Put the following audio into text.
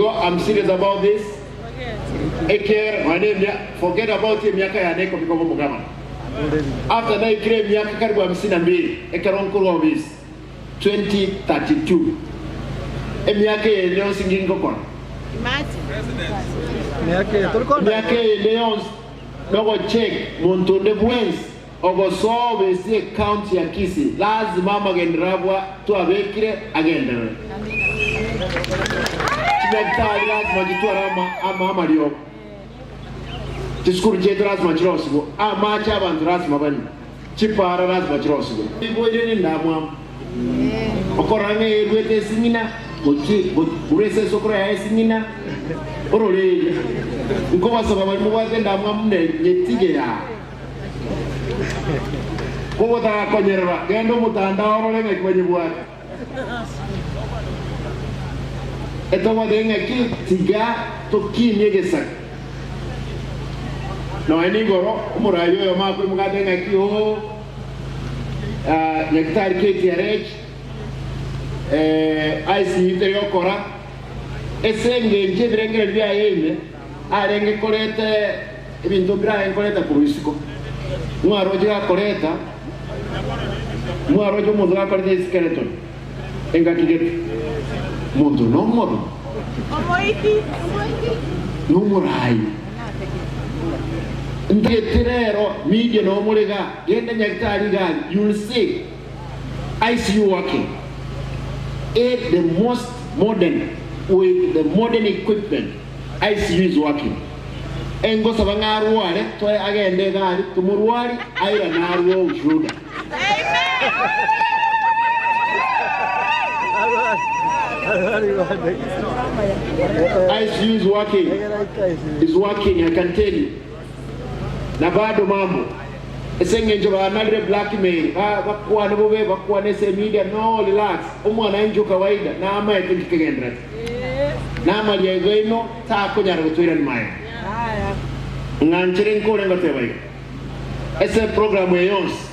I'm serious about this. Eker, my name, forget about him, miaka ya neko bikomo mugama. After that, ikire miaka karibu 52, Ekeron Kuro is 2032. Miaka ya Leon singing kokon. Miaka ya Leon, logo check, Montonde Buens, Ogoso, Wesi, County ya Kisi. Lazima magendrabwa, tu abekire, agendere. Chimekitali lazima jitua ama liyo. Tiskuru chetu lazima chirosigo. Macha abantu lazima bani. Chipara lazima chirosigo. Ibo yeni ndamwa. Okorane lwete simina. Urese sokora ya simina. Orole. Nko wasaba bali muwaze ndamwa mne nyetige ya. Ko ta konyerwa. Gendo mutanda orole ngekwenye bwate. Eto wadenga ki tiga to ki nyegesak. No enigoro umurayo yo mako mugadenga ki ho nektar KTRH IC interior kora esenge njedrengere bya yene arenge kolete ibintu bya koleta kurisiko mwaroje koleta mwaroje muzo koleta skeleton enga kigete mundo no modo no murai Ngeterero media no mulega genda nyaktari gali you'll see ICU working at the most modern with the modern equipment. ICU is working engo sabanga ruwale to agende gali tumuruwali aira na ruwo ushuda. ICU is working. It's working, I can tell you. Na bado mambo esenge njoba anadre blackmail bakwa nbobe bakwa nese media no relax umwana njo kawaida na ama ekigendra na ama yego ta ko nyara gutwira ni mayo nganchire nkore ngotebaye ese program yeyonse